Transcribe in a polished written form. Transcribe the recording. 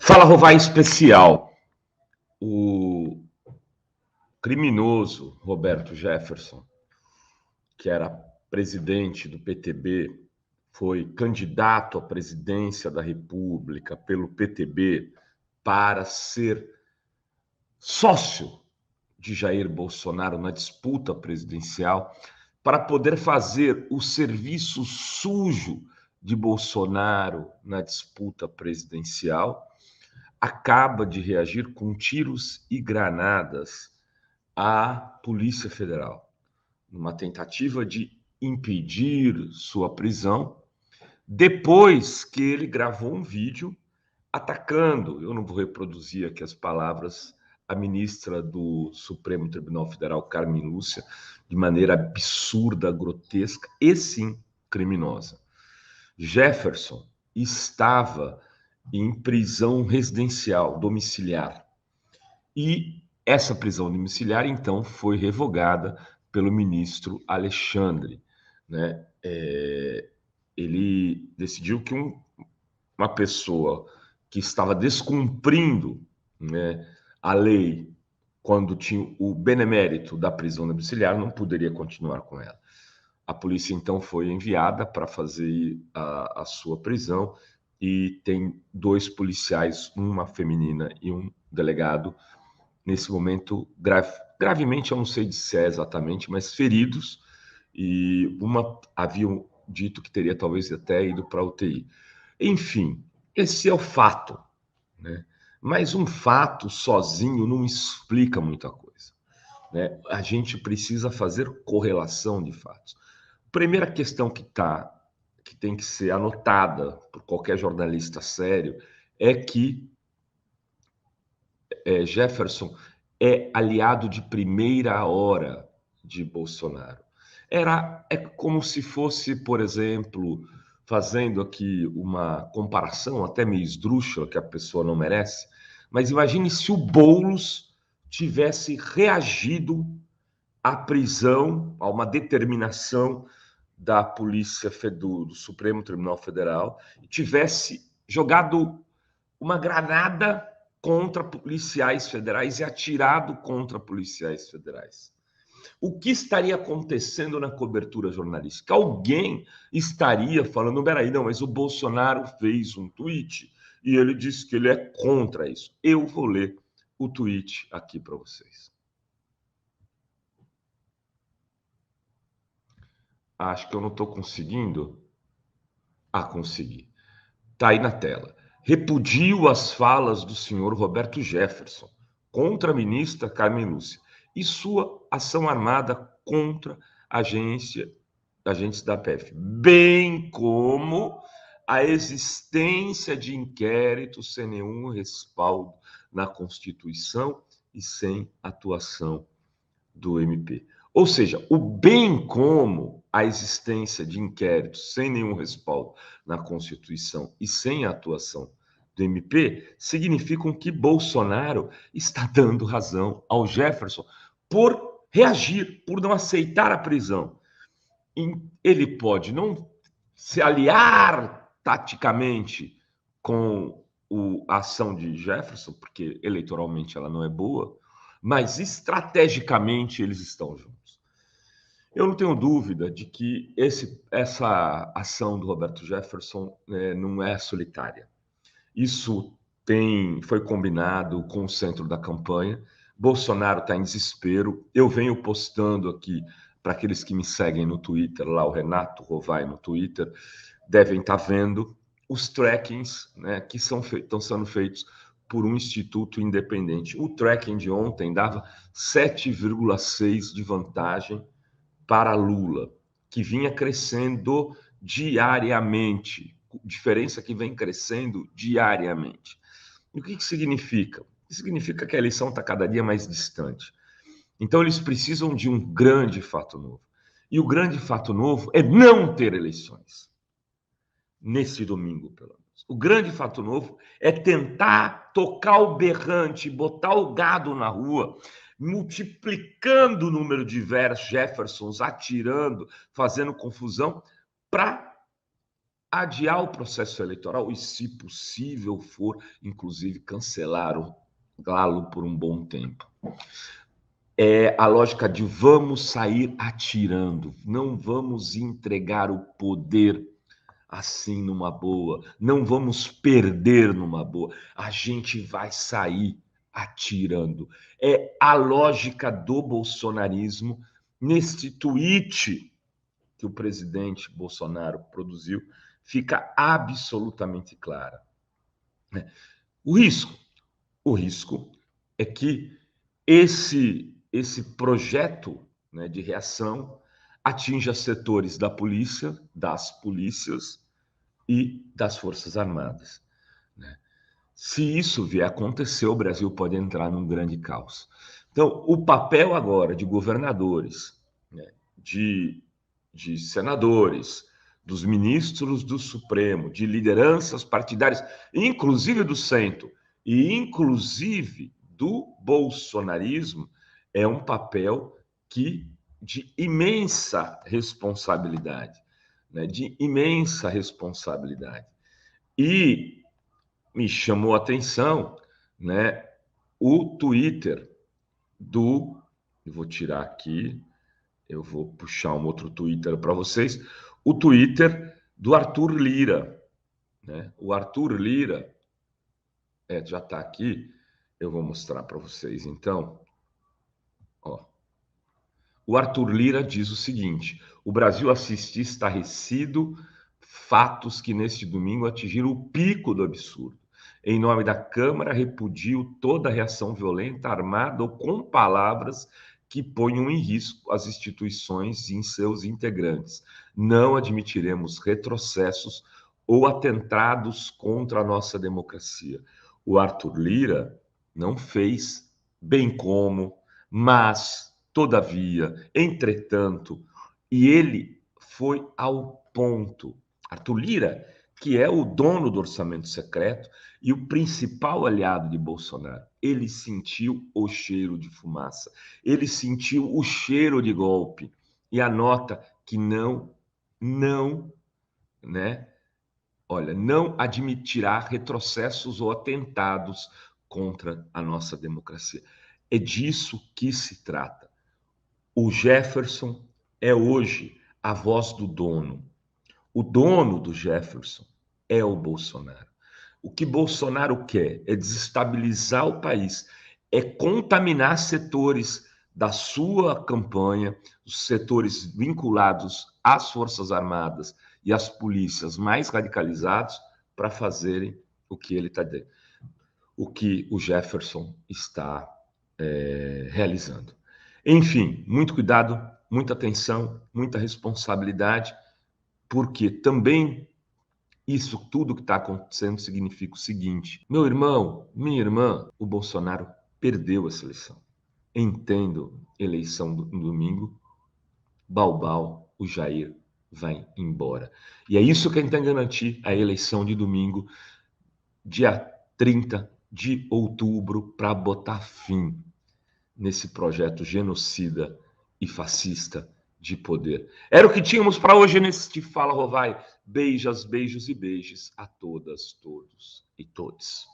Fala Rovai Especial. O criminoso Roberto Jefferson, que era presidente do PTB, foi candidato à presidência da República pelo PTB para ser sócio de Jair Bolsonaro na disputa presidencial, para poder fazer o serviço sujo de Bolsonaro na disputa presidencial, acaba de reagir com tiros e granadas à Polícia Federal, numa tentativa de impedir sua prisão, depois que ele gravou um vídeo atacando, eu não vou reproduzir aqui as palavras, a ministra do Supremo Tribunal Federal, Carmen Lúcia, de maneira absurda, grotesca e sim criminosa. Jefferson estava em prisão residencial, domiciliar. E essa prisão domiciliar, então, foi revogada pelo ministro Alexandre. Né? Ele decidiu que uma pessoa que estava descumprindo, né, a lei quando tinha o benemérito da prisão domiciliar não poderia continuar com ela. A polícia, então, foi enviada para fazer a sua prisão e tem 2 policiais, uma feminina e um delegado, nesse momento, gravemente, eu não sei dizer exatamente, mas feridos, e uma haviam dito que teria talvez até ido para a UTI. Enfim, esse é o fato, né? Mas um fato sozinho não explica muita coisa, né? A gente precisa fazer correlação de fatos. Primeira questão que tem que ser anotada por qualquer jornalista sério é que Jefferson é aliado de primeira hora de Bolsonaro. É como se fosse, por exemplo, fazendo aqui uma comparação até meio esdrúxula, que a pessoa não merece, mas imagine se o Boulos tivesse reagido à prisão, a uma determinação da Polícia do Supremo Tribunal Federal, e tivesse jogado uma granada contra policiais federais e atirado contra policiais federais. O que estaria acontecendo na cobertura jornalística? Alguém estaria falando, peraí, não, mas o Bolsonaro fez um tweet e ele disse que ele é contra isso. Eu vou ler o tweet aqui para vocês. Acho que eu não estou conseguindo. Consegui. Está aí na tela. Repudio as falas do senhor Roberto Jefferson contra a ministra Carmen Lúcia e sua ação armada contra agentes da PF, bem como a existência de inquéritos sem nenhum respaldo na Constituição e sem atuação do MP. Ou seja, o bem como a existência de inquéritos sem nenhum respaldo na Constituição e sem a atuação do MP significam que Bolsonaro está dando razão ao Jefferson por reagir, por não aceitar a prisão. Ele pode não se aliar taticamente com a ação de Jefferson, porque eleitoralmente ela não é boa, mas estrategicamente eles estão juntos. Eu não tenho dúvida de que essa ação do Roberto Jefferson não é solitária. Isso foi combinado com o centro da campanha. Bolsonaro está em desespero. Eu venho postando aqui para aqueles que me seguem no Twitter, lá o Renato Rovai no Twitter, devem estar vendo os trackings, né, que estão sendo feitos por um instituto independente. O tracking de ontem dava 7,6 de vantagem para Lula, que vinha crescendo diariamente, diferença que vem crescendo diariamente. E o que significa? Significa que a eleição está cada dia mais distante. Então, eles precisam de um grande fato novo. E o grande fato novo é não ter eleições. Nesse domingo, pelo menos. O grande fato novo é tentar tocar o berrante, botar o gado na rua, multiplicando o número de Jeffersons, atirando, fazendo confusão, para adiar o processo eleitoral e, se possível for, inclusive, cancelar o galo por um bom tempo. É a lógica de vamos sair atirando, não vamos entregar o poder assim numa boa, não vamos perder numa boa, a gente vai sair atirando. É a lógica do bolsonarismo neste tweet que o presidente Bolsonaro produziu, fica absolutamente clara. O risco é que esse projeto, né, de reação atinja setores da polícia, das polícias e das Forças Armadas, né? Se isso vier a acontecer, o Brasil pode entrar num grande caos. Então, o papel agora de governadores, né, de senadores, dos ministros do Supremo, de lideranças partidárias, inclusive do centro e inclusive do bolsonarismo, é um papel de imensa responsabilidade, né? De imensa responsabilidade. E me chamou a atenção, né, o Twitter eu vou tirar aqui, eu vou puxar um outro Twitter para vocês, o Twitter do Arthur Lira, né? O Arthur Lira, já está aqui, eu vou mostrar para vocês, então, ó. O Arthur Lira diz o seguinte: o Brasil assiste estarrecido fatos que neste domingo atingiram o pico do absurdo. Em nome da Câmara, repudio toda reação violenta, armada ou com palavras que ponham em risco as instituições e em seus integrantes. Não admitiremos retrocessos ou atentados contra a nossa democracia. O Arthur Lira não fez bem como, mas, todavia, entretanto, e ele foi ao ponto. Arthur Lira, que é o dono do orçamento secreto e o principal aliado de Bolsonaro, ele sentiu o cheiro de fumaça, ele sentiu o cheiro de golpe e anota que não, né? Olha, não admitirá retrocessos ou atentados contra a nossa democracia. É disso que se trata. O Jefferson é hoje a voz do dono. O dono do Jefferson é o Bolsonaro. O que Bolsonaro quer é desestabilizar o país, é contaminar setores da sua campanha, os setores vinculados às Forças Armadas e às polícias mais radicalizados, para fazerem o que ele está dizendo, o que o Jefferson está realizando. Enfim, muito cuidado, muita atenção, muita responsabilidade, porque também isso tudo que está acontecendo significa o seguinte: meu irmão, minha irmã, o Bolsonaro perdeu essa eleição. Entendo, eleição no domingo, Balbal, o Jair vai embora. E é isso que a gente tem que garantir a eleição de domingo, dia 30 de outubro, para botar fim nesse projeto genocida e fascista de poder. Era o que tínhamos para hoje neste Fala Rovai. Beijas, beijos e beijos a todas, todos e todes.